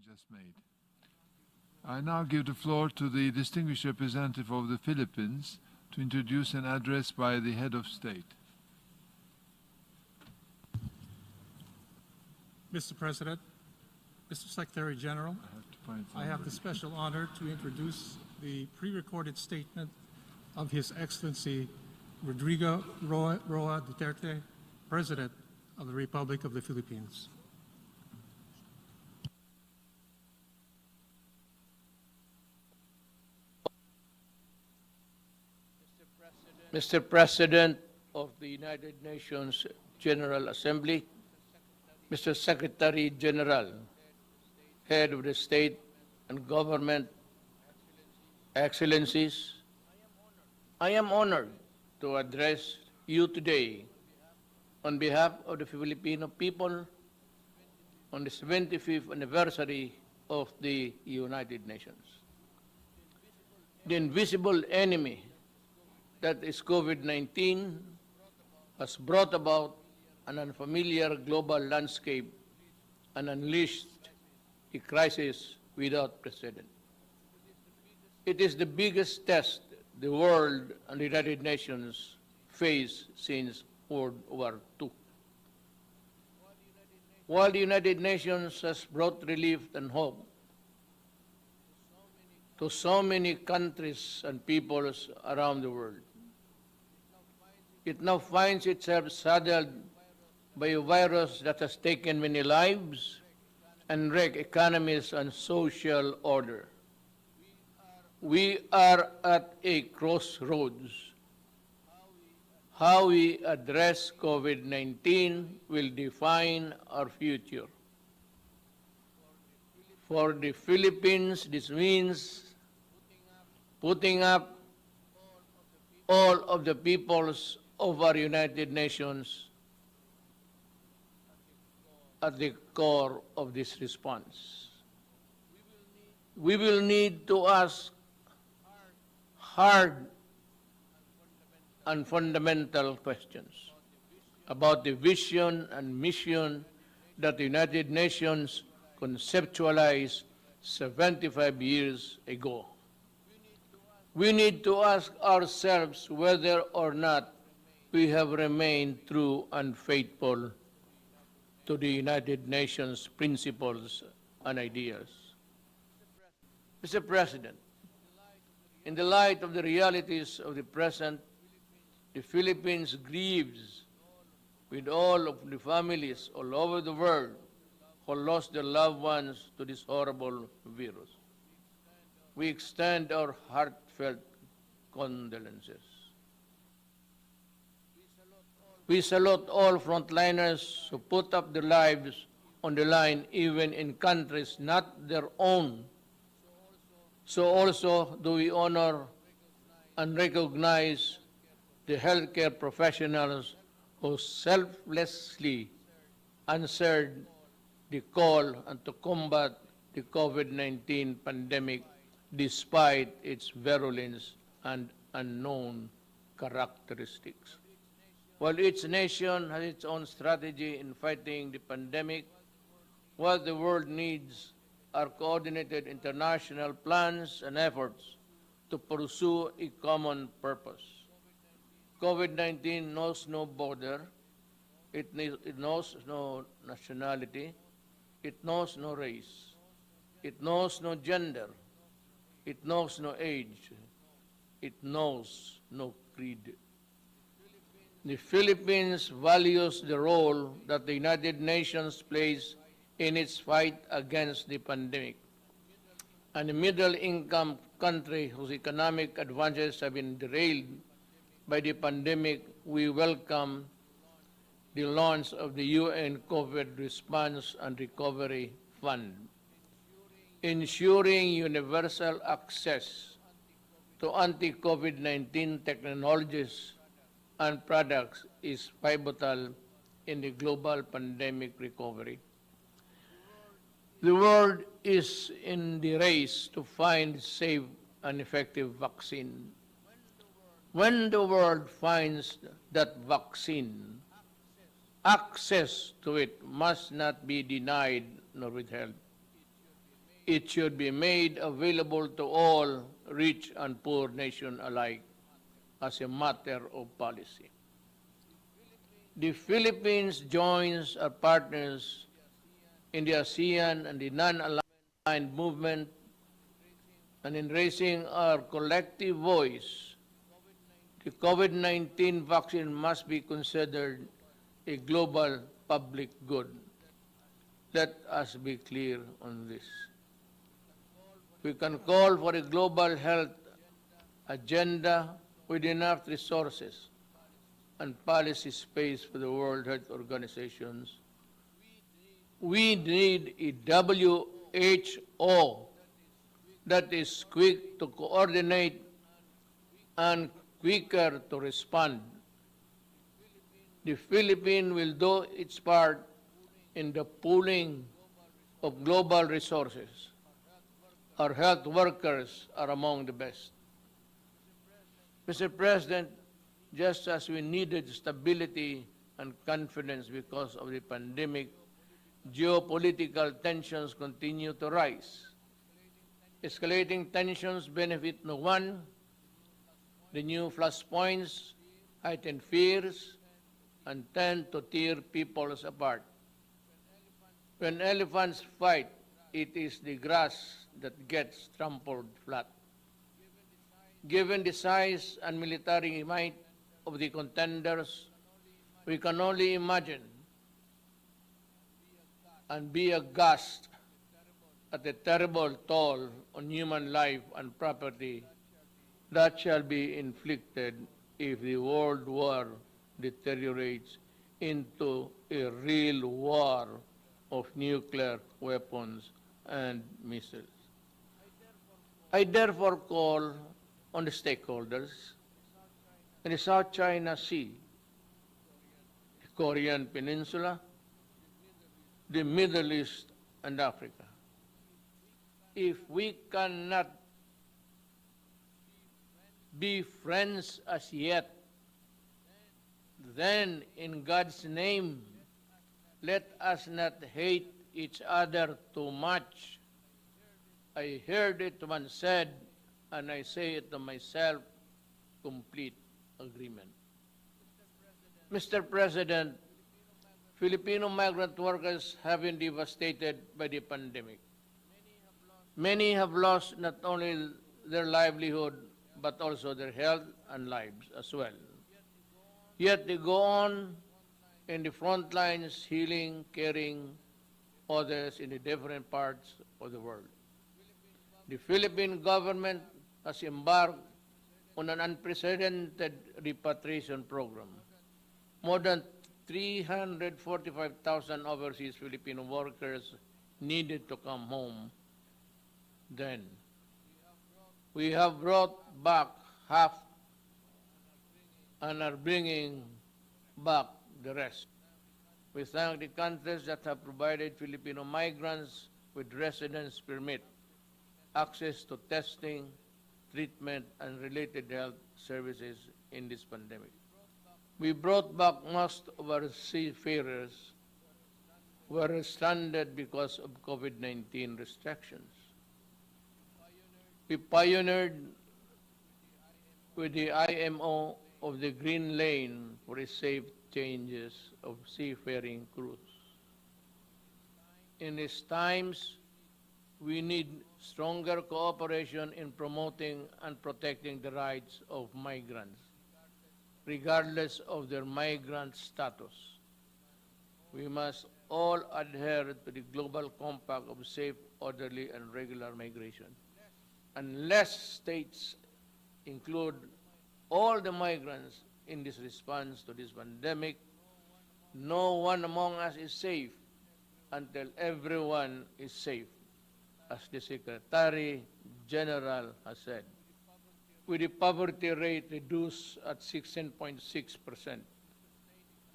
just made. I now give the floor to the distinguished representative of the Philippines to introduce an address by the head of state. Mr. President, Mr. Secretary General, I have the special honor to introduce the pre-recorded statement of His Excellency Rodrigo Roa Duterte, President of the Republic of the Philippines. Mr. President of the United Nations General Assembly, Mr. Secretary General, Head of the State and Government, Excellencies, I am honored to address you today on behalf of the Filipino people on the 75th anniversary of the United Nations. The invisible enemy that is COVID-19 has brought about an unfamiliar global landscape and unleashed a crisis without precedent. It is the biggest test the world and the United Nations face since World War II. While the United Nations has brought relief and hope to so many countries and peoples around the world, it now finds itself saddled by a virus that has taken many lives and wrecked economies and social order. We are at a crossroads. How we address COVID-19 will define our future. For the Philippines, this means putting up all of the peoples of our United Nations at the core of this response. We will need to ask hard and fundamental questions about the vision and mission that the United Nations conceptualized 75 years ago. We need to ask ourselves whether or not we have remained true and faithful to the United Nations principles and ideas. Mr. President, in the light of the realities of the present, the Philippines grieves with all of the families all over the world who lost their loved ones to this horrible virus. We extend our heartfelt condolences. We salute all frontliners who put up their lives on the line even in countries not their own. So also do we honor and recognize the healthcare professionals who selflessly answered the call and to combat the COVID-19 pandemic despite its virulence and unknown characteristics. While each nation has its own strategy in fighting the pandemic, what the world needs are coordinated international plans and efforts to pursue a common purpose. COVID-19 knows no border, it knows no nationality, it knows no race, it knows no gender, it knows no age, it knows no creed. The Philippines values the role that the United Nations plays in its fight against the pandemic. And a middle-income country whose economic advantages have been derailed by the pandemic, we welcome the launch of the UN COVID Response and Recovery Fund, ensuring universal access to anti-COVID-19 technologies and products is pivotal in the global pandemic recovery. The world is in the race to find safe and effective vaccine. When the world finds that vaccine, access to it must not be denied nor withheld. It should be made available to all, rich and poor nation alike, as a matter of policy. The Philippines joins our partners in the ASEAN and the non-aligned movement, and in raising our collective voice, the COVID-19 vaccine must be considered a global public good. Let us be clear on this. We can call for a global health agenda with enough resources and policy space for the World Health Organizations. We need a WHO that is quick to coordinate and quicker to respond. The Philippines will do its part in the pooling of global resources. Our health workers are among the best. Mr. President, just as we needed stability and confidence because of the pandemic, geopolitical tensions continue to rise. Escalating tensions benefit no one. The new flashpoints heighten fears and tend to tear peoples apart. When elephants fight, it is the grass that gets trampled flat. Given the size and military might of the contenders, we can only imagine and be aghast at the terrible toll on human life and property that shall be inflicted if the world war deteriorates into a real war of nuclear weapons and missiles. I therefore call on the stakeholders in the South China Sea, the Korean Peninsula, the Middle East, and Africa. If we cannot be friends as yet, then in God's name, let us not hate each other too much. I heard it once said, and I say it to myself, complete agreement. Mr. President, Filipino migrant workers have been devastated by the pandemic. Many have lost not only their livelihood, but also their health and lives as well. Yet they go on in the front lines, healing, caring others in the different parts of the world. The Philippine government has embarked on an unprecedented repatriation program. More than 345,000 overseas Filipino workers needed to come home. Then, we have brought back half and are bringing back the rest. We thank the countries that have provided Filipino migrants with residence permit, access to testing, treatment, and related health services in this pandemic. We brought back most of our seafarers who were stranded because of COVID-19 restrictions. We pioneered with the IMO of the Green Lane for the safe changes of seafaring crews. In these times, we need stronger cooperation in promoting and protecting the rights of migrants, regardless of their migrant status. We must all adhere to the global compact of safe, orderly, and regular migration. Unless states include all the migrants in this response to this pandemic, no one among us is safe until everyone is safe, as the Secretary General has said. With the poverty rate reduced at 16.6%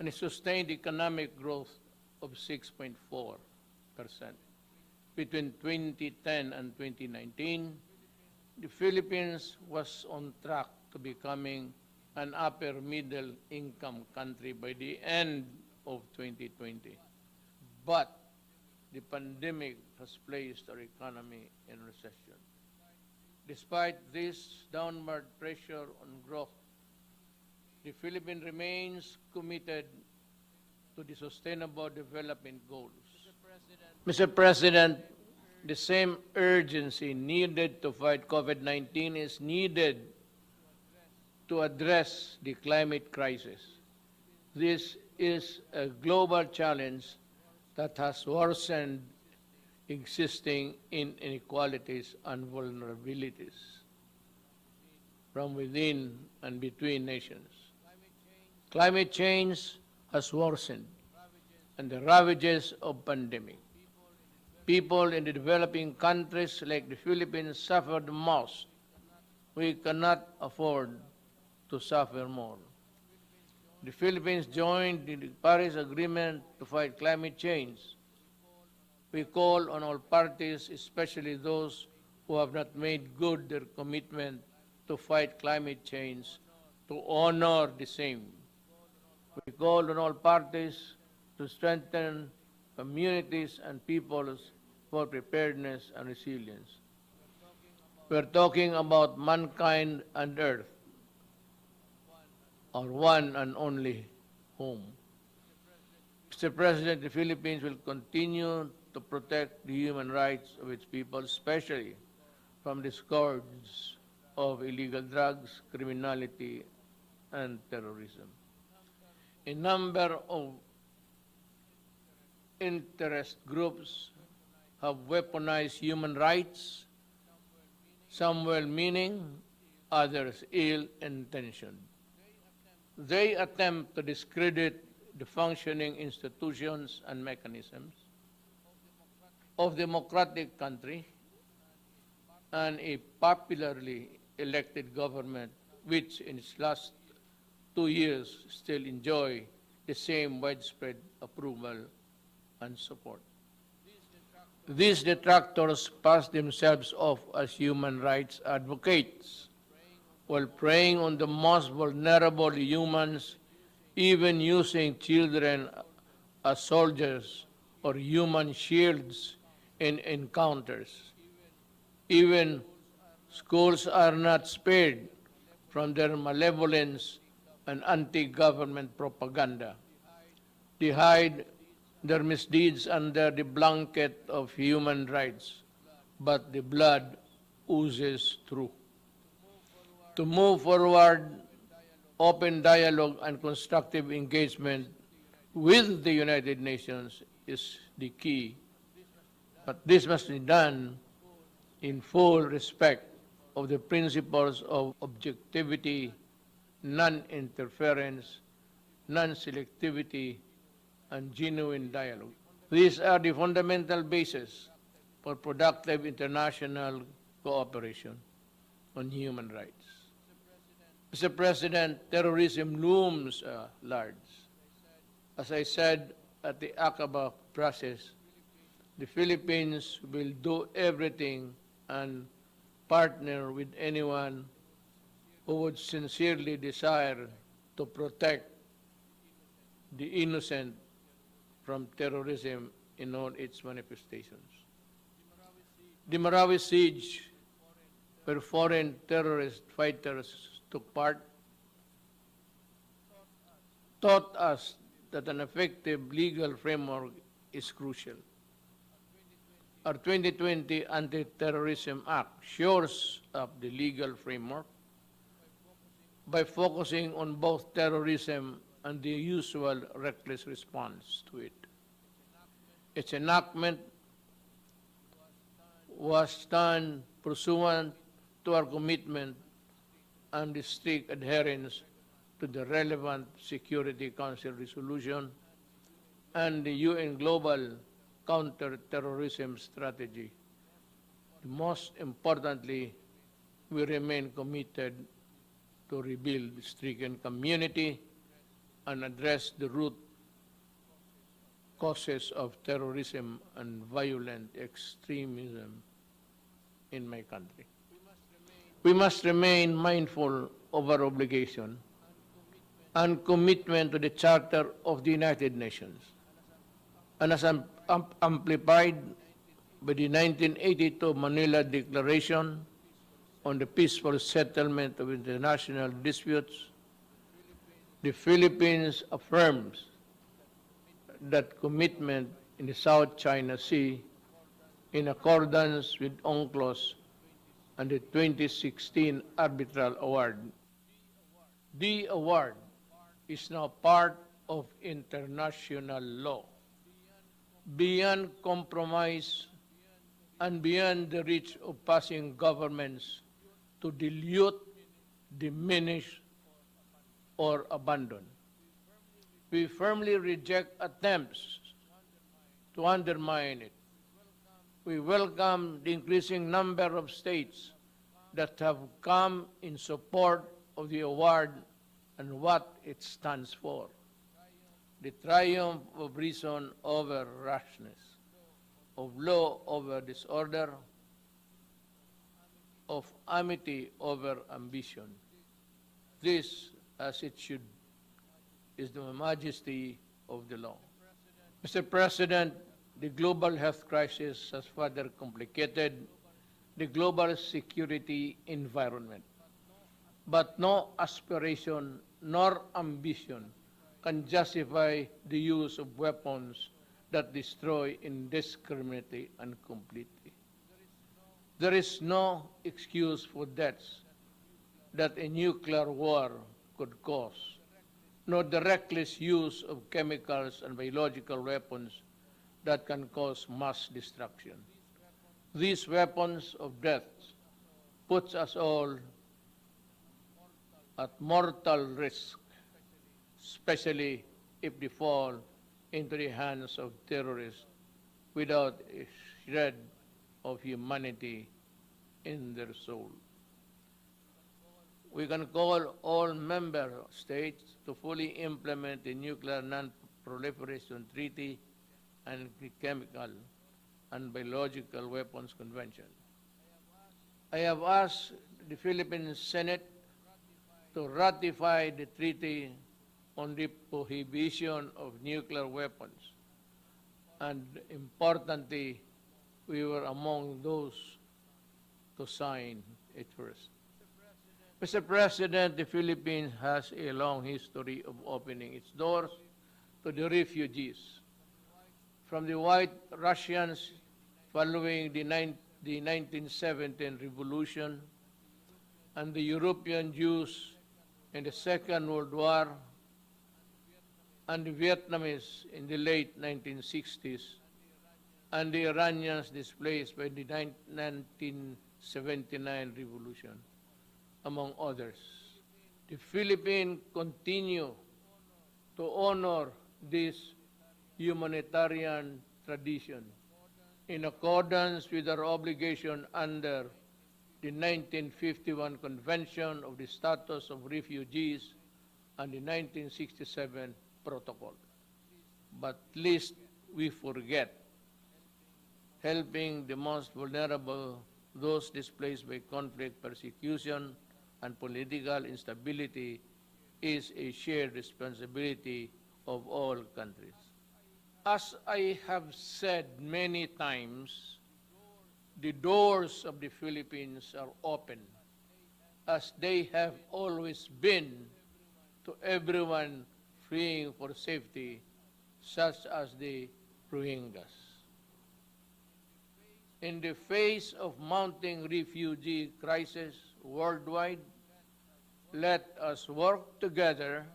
and a sustained economic growth of 6.4%. Between 2010 and 2019, the Philippines was on track to becoming an upper middle income country by the end of 2020. But the pandemic has placed our economy in recession. Despite this downward pressure on growth, the Philippines remains committed to the Sustainable Development Goals. Mr. President, the same urgency needed to fight COVID-19 is needed to address the climate crisis. This is a global challenge that has worsened existing inequalities and vulnerabilities from within and between nations. Climate change has worsened, and the ravages of pandemic. People in the developing countries like the Philippines suffer the most. We cannot afford to suffer more. The Philippines joined the Paris Agreement to fight climate change. We call on all parties, especially those who have not made good their commitment to fight climate change, to honor the same. We call on all parties to strengthen communities and peoples for preparedness and resilience. We're talking about mankind and Earth, our one and only home. Mr. President, the Philippines will continue to protect the human rights of its people, especially from the scourge of illegal drugs, criminality, and terrorism. A number of interest groups have weaponized human rights, some well-meaning, others ill-intentioned. They attempt to discredit the functioning institutions and mechanisms of democratic country and a popularly elected government which in its last 2 years still enjoy the same widespread approval and support. These detractors pass themselves off as human rights advocates while preying on the most vulnerable humans, even using children as soldiers or human shields in encounters. Even schools are not spared from their malevolence and anti-government propaganda. They hide their misdeeds under the blanket of human rights, but the blood oozes through. To move forward, open dialogue and constructive engagement with the United Nations is the key, but this must be done in full respect of the principles of objectivity, non-interference, non-selectivity, and genuine dialogue. These are the fundamental basis for productive international cooperation on human rights. Mr. President, terrorism looms large. As I said at the Aqaba process, the Philippines will do everything and partner with anyone who would sincerely desire to protect the innocent from terrorism in all its manifestations. The Marawi siege, where foreign terrorist fighters took part, taught us that an effective legal framework is crucial. Our 2020 Anti-Terrorism Act shores up the legal framework by focusing on both terrorism and the usual reckless response to it. Its enactment was done pursuant to our commitment and the strict adherence to the relevant Security Council resolution and the UN Global Counter-Terrorism Strategy. Most importantly, we remain committed to rebuild the stricken community and address the root causes of terrorism and violent extremism in my country. We must remain mindful of our obligation and commitment to the Charter of the United Nations and as amplified by the 1982 Manila Declaration on the peaceful settlement of international disputes, the Philippines affirms that commitment in the South China Sea in accordance with UNCLOS and the 2016 Arbitral Award. The award is now part of international law, beyond compromise and beyond the reach of passing governments to dilute, diminish, or abandon. We firmly reject attempts to undermine it. We welcome the increasing number of states that have come in support of the award and what it stands for. The triumph of reason over rashness, of law over disorder, of amity over ambition. This, as it should, is the majesty of the law. Mr. President, the global health crisis has further complicated the global security environment. But no aspiration nor ambition can justify the use of weapons that destroy indiscriminately and completely. There is no excuse for deaths that a nuclear war could cause, nor the reckless use of chemicals and biological weapons that can cause mass destruction. These weapons of death puts us all at mortal risk, especially if they fall into the hands of terrorists without a shred of humanity in their soul. We can call all member states to fully implement the Nuclear Non-Proliferation Treaty and the Chemical and Biological Weapons Convention. I have asked the Philippine Senate to ratify the treaty on the prohibition of nuclear weapons, and importantly, we were among those to sign it first. Mr. President, the Philippines has a long history of opening its doors to the refugees. From the White Russians following the 1917 revolution, and the European Jews in the Second World War, and the Vietnamese in the late 1960s, and the Iranians displaced by the 1979 revolution, among others. The Philippines continue to honor this humanitarian tradition in accordance with our obligation under the 1951 Convention of the Status of Refugees and the 1967 Protocol. But lest we forget, helping the most vulnerable, those displaced by conflict, persecution, and political instability is a shared responsibility of all countries. As I have said many times, the doors of the Philippines are open, as they have always been, to everyone fleeing for safety, such as the Rohingyas. In the face of mounting refugee crisis worldwide, let us work together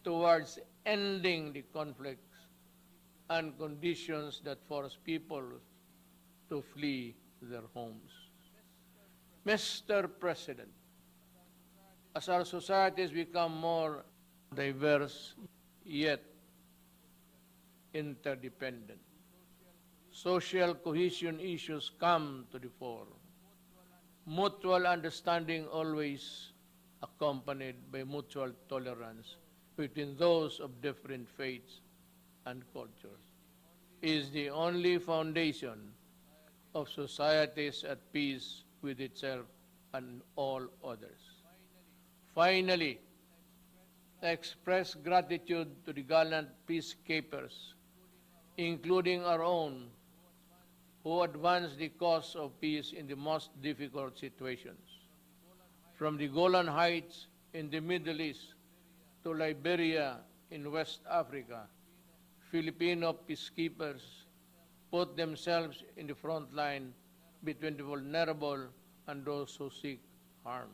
towards ending the conflicts and conditions that force people to flee their homes. Mr. President, as our societies become more diverse yet interdependent, social cohesion issues come to the fore. Mutual understanding always accompanied by mutual tolerance between those of different faiths and cultures is the only foundation of societies at peace with itself and all others. Finally, I express gratitude to the gallant peacekeepers, including our own, who advance the cause of peace in the most difficult situations. From the Golan Heights in the Middle East to Liberia in West Africa, Filipino peacekeepers put themselves in the front line between the vulnerable and those who seek harm.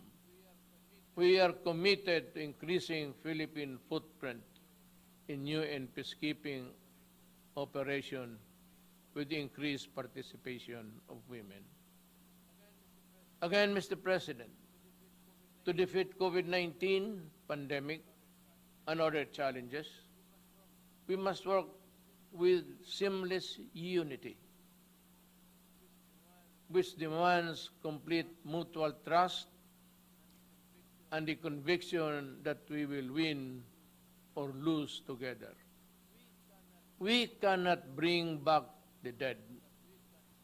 We are committed to increasing Philippine footprint in UN peacekeeping operation with increased participation of women. Again, Mr. President, to defeat COVID-19 pandemic and other challenges, we must work with seamless unity, which demands complete mutual trust and the conviction that we will win or lose together. We cannot bring back the dead,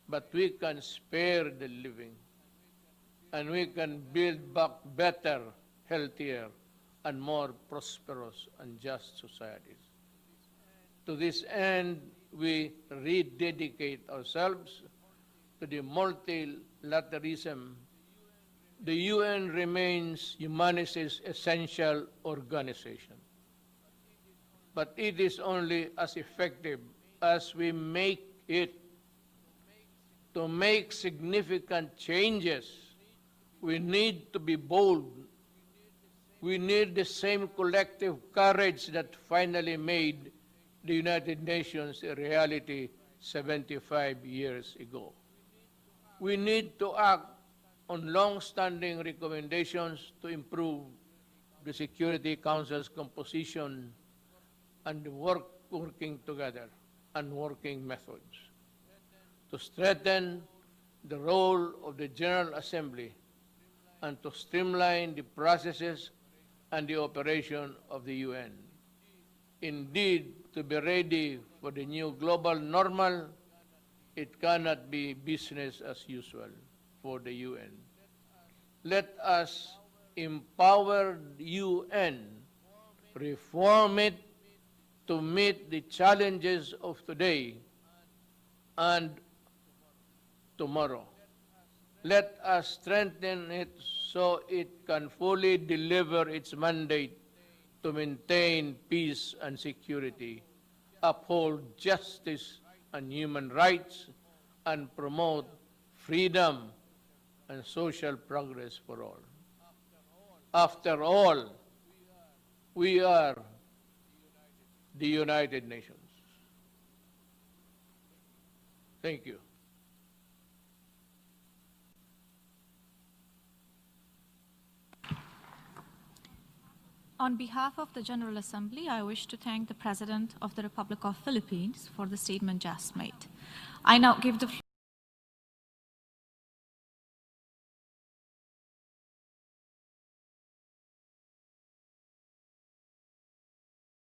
but we can spare the living, and we can build back better, healthier, and more prosperous and just societies. To this end, we rededicate ourselves to the multilateralism. The UN remains humanity's essential organization, but it is only as effective as we make it. To make significant changes, we need to be bold. We need the same collective courage that finally made the United Nations a reality 75 years ago. We need to act on long-standing recommendations to improve the Security Council's composition and working together and working methods, to strengthen the role of the General Assembly and to streamline the processes and the operation of the UN. Indeed, to be ready for the new global normal, it cannot be business as usual for the UN. Let us empower the UN, reform it to meet the challenges of today and tomorrow. Let us strengthen it so it can fully deliver its mandate to maintain peace and security, uphold justice and human rights, and promote freedom and social progress for all. After all, we are the United Nations. Thank you. On behalf of the General Assembly, I wish to thank the President of the Republic of Philippines for the statement just made. I now give the floor